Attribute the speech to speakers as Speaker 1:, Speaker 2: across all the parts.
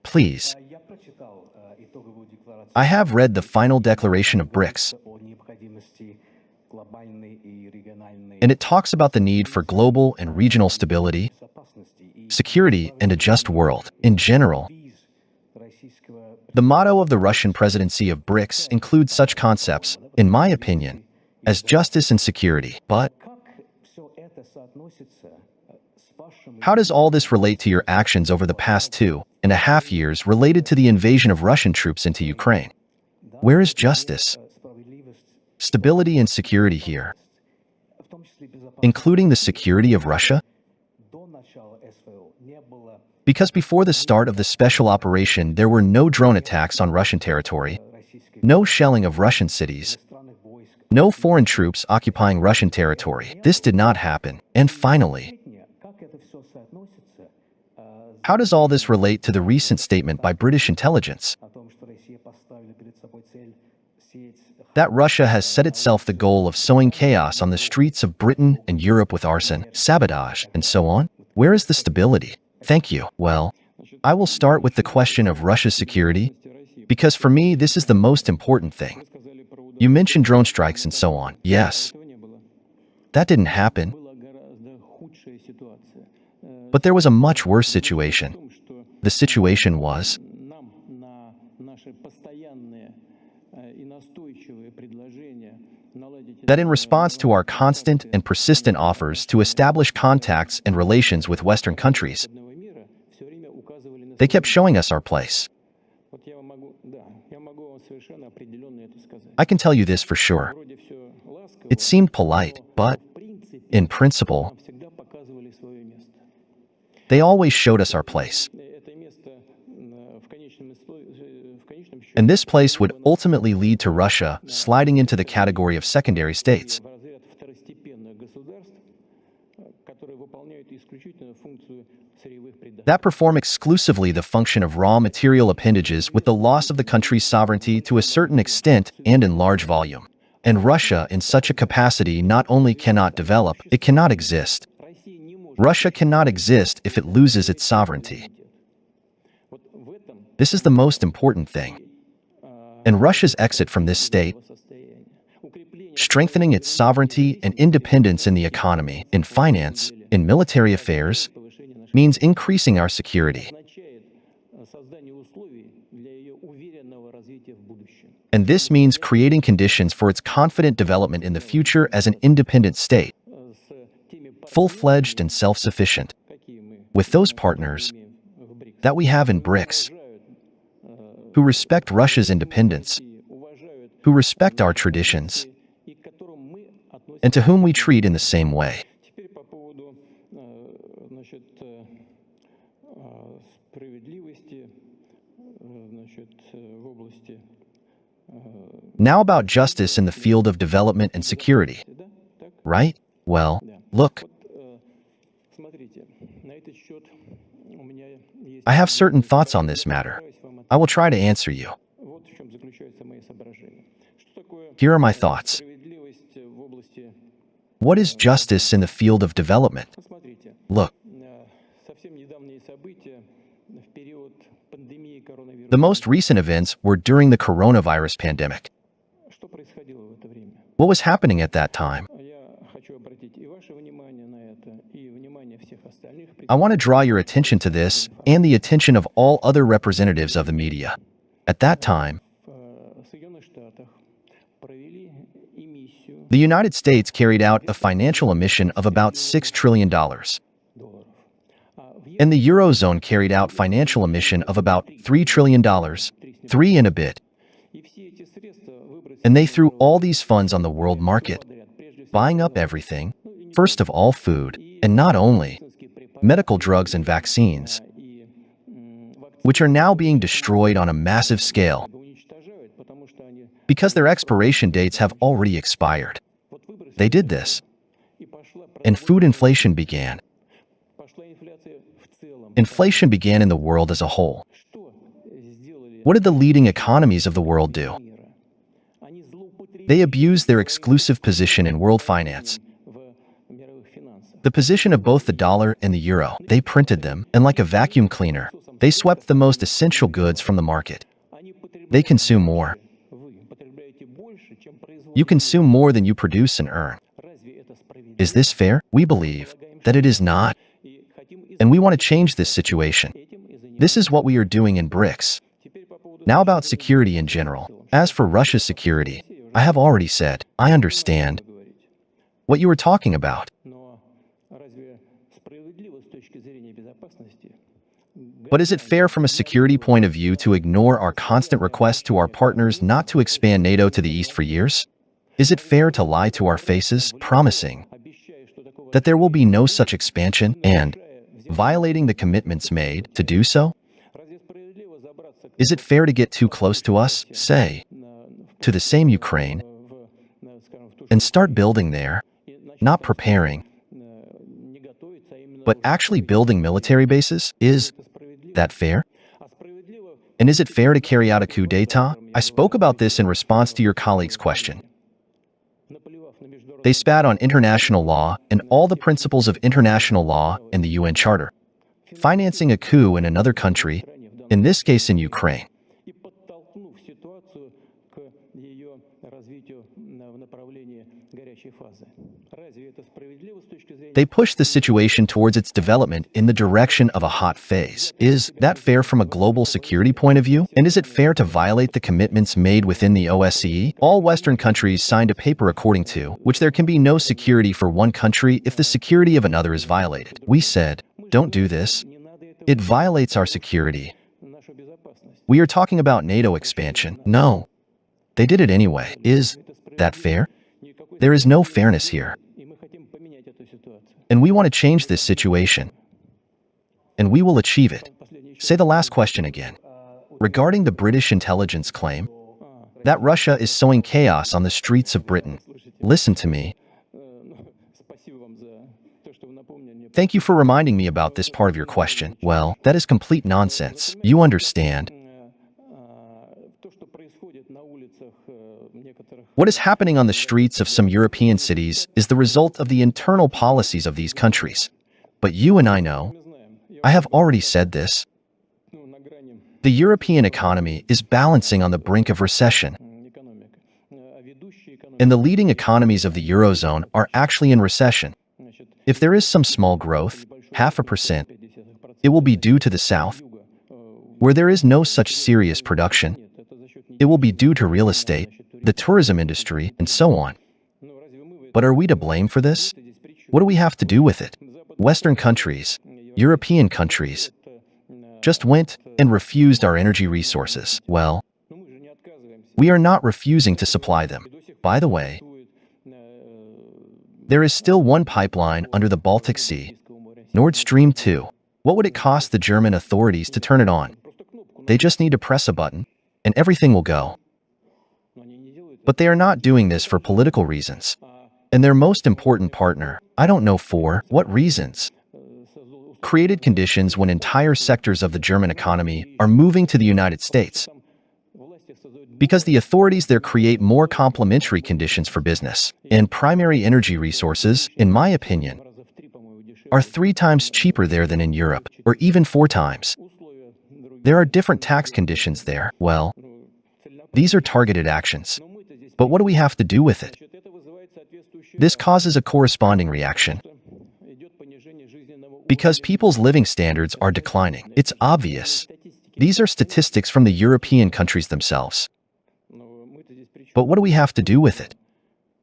Speaker 1: Please. I have read the final declaration of BRICS, and it talks about the need for global and regional stability, security, and a just world in general. The motto of the Russian presidency of BRICS includes such concepts, in my opinion, as justice and security. But how does all this relate to your actions over the past 2.5 years related to the invasion of Russian troops into Ukraine? Where is justice, stability, and security here, including the security of Russia? Because before the start of the special operation, there were no drone attacks on Russian territory, no shelling of Russian cities, no foreign troops occupying Russian territory. This did not happen. And finally, how does all this relate to the recent statement by British intelligence that Russia has set itself the goal of sowing chaos on the streets of Britain and Europe with arson, sabotage, and so on? Where is the stability? Thank you. Well, I will start with the question of Russia's security, because for me, this is the most important thing. You mentioned drone strikes and so on. Yes, that didn't happen. But there was a much worse situation. The situation was that in response to our constant and persistent offers to establish contacts and relations with Western countries, they kept showing us our place. I can tell you this for sure. It seemed polite, but in principle, they always showed us our place. And this place would ultimately lead to Russia sliding into the category of secondary states that perform exclusively the function of raw material appendages, with the loss of the country's sovereignty to a certain extent and in large volume. And Russia, in such a capacity, not only cannot develop, it cannot exist. Russia cannot exist if it loses its sovereignty. This is the most important thing. And Russia's exit from this state, strengthening its sovereignty and independence in the economy, in finance, in military affairs, means increasing our security. And this means creating conditions for its confident development in the future as an independent state, full-fledged and self-sufficient, with those partners that we have in BRICS, who respect Russia's independence, who respect our traditions, and to whom we treat in the same way. Now about justice in the field of development and security, right? Well, look. I have certain thoughts on this matter. I will try to answer you. Here are my thoughts. What is justice in the field of development? Look. The most recent events were during the coronavirus pandemic. What was happening at that time? I want to draw your attention to this and the attention of all other representatives of the media. At that time, the United States carried out a financial emission of about $6 trillion. And the Eurozone carried out financial emission of about $3 trillion, 3 and a bit. And they threw all these funds on the world market, buying up everything, first of all food, and not only medical drugs and vaccines, which are now being destroyed on a massive scale because their expiration dates have already expired. They did this, and food inflation began. Inflation began in the world as a whole. What did the leading economies of the world do? They abused their exclusive position in world finance, the position of both the dollar and the euro. They printed them, and like a vacuum cleaner, They swept the most essential goods from the market. They consume more. You consume more than you produce and earn. Is this fair? We believe that it is not. And we want to change this situation. This is what we are doing in BRICS. Now about security in general. As for Russia's security, I have already said, I understand what you were talking about. But is it fair from a security point of view to ignore our constant requests to our partners not to expand NATO to the east for years? Is it fair to lie to our faces, promising that there will be no such expansion and violating the commitments made to do so? Is it fair to get too close to us, say, to the same Ukraine, and start building there, not preparing, but actually building military bases? Is that fair? And is it fair to carry out a coup d'etat? I spoke about this in response to your colleague's question. They spat on international law and all the principles of international law and the UN Charter. Financing a coup in another country, in this case in Ukraine. They push the situation towards its development in the direction of a hot phase. Is that fair from a global security point of view? And is it fair to violate the commitments made within the OSCE? All Western countries signed a paper according to which there can be no security for one country if the security of another is violated. We said, don't do this. It violates our security. We are talking about NATO expansion. No. They did it anyway. Is that fair? There is no fairness here. And we want to change this situation. And we will achieve it. Say the last question again. Regarding the British intelligence claim that Russia is sowing chaos on the streets of Britain. Listen to me. Thank you for reminding me about this part of your question. Well, that is complete nonsense. You understand. What is happening on the streets of some European cities is the result of the internal policies of these countries. But you and I know, I have already said this, the European economy is balancing on the brink of recession. And the leading economies of the Eurozone are actually in recession. If there is some small growth, 0.5%, it will be due to the South, where there is no such serious production. It will be due to real estate, the tourism industry, and so on. But are we to blame for this? What do we have to do with it? Western countries, European countries, just went and refused our energy resources. Well, we are not refusing to supply them. By the way, there is still one pipeline under the Baltic Sea, Nord Stream 2. What would it cost the German authorities to turn it on? They just need to press a button, and everything will go. But they are not doing this for political reasons. And their most important partner, I don't know for what reasons, created conditions when entire sectors of the German economy are moving to the United States. Because the authorities there create more complementary conditions for business. And primary energy resources, in my opinion, are 3 times cheaper there than in Europe, or even 4 times. There are different tax conditions there. Well, these are targeted actions. But what do we have to do with it? This causes a corresponding reaction. Because people's living standards are declining. It's obvious. These are statistics from the European countries themselves. But what do we have to do with it?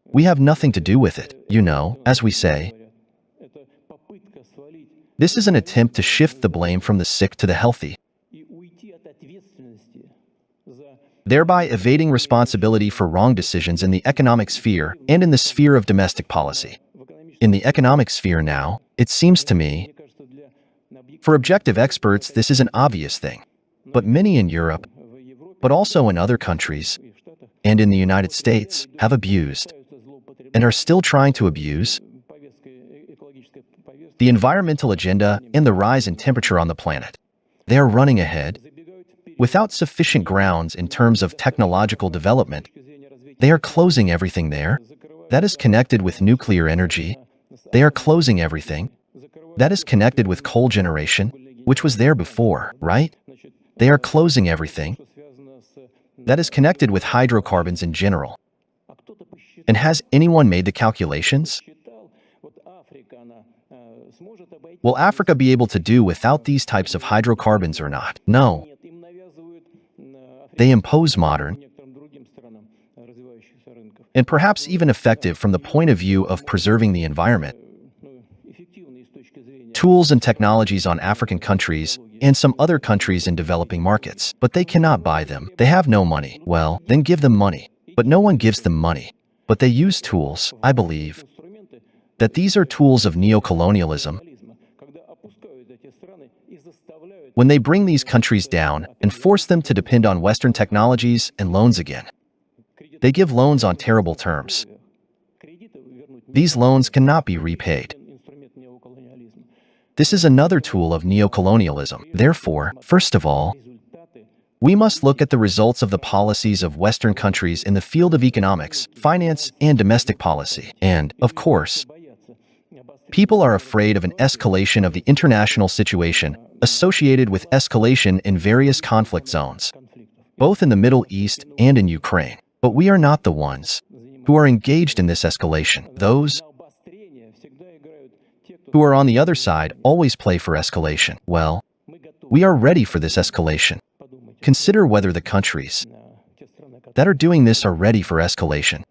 Speaker 1: We have nothing to do with it, you know, as we say. This is an attempt to shift the blame from the sick to the healthy, thereby evading responsibility for wrong decisions in the economic sphere and in the sphere of domestic policy. In the economic sphere now, it seems to me, for objective experts, this is an obvious thing. But many in Europe, but also in other countries, and in the United States, have abused, and are still trying to abuse, the environmental agenda and the rise in temperature on the planet. They are running ahead without sufficient grounds in terms of technological development. They are closing everything there that is connected with nuclear energy. They are closing everything that is connected with coal generation. which was there before, right? They are closing everything that is connected with hydrocarbons in general. And has anyone made the calculations? Will Africa be able to do without these types of hydrocarbons or not? No. They impose modern and perhaps even effective from the point of view of preserving the environment tools and technologies on African countries and some other countries in developing markets, but they cannot buy them. They have no money. Well, then give them money. But no one gives them money. But they use tools. I believe that these are tools of neocolonialism. When they bring these countries down and force them to depend on Western technologies and loans again, they give loans on terrible terms. These loans cannot be repaid. This is another tool of neocolonialism. Therefore, first of all, we must look at the results of the policies of Western countries in the field of economics, finance, and domestic policy. And, of course, people are afraid of an escalation of the international situation associated with escalation in various conflict zones, both in the Middle East and in Ukraine. But we are not the ones who are engaged in this escalation. Those who are on the other side always play for escalation. Well, we are ready for this escalation. Consider whether the countries that are doing this are ready for escalation.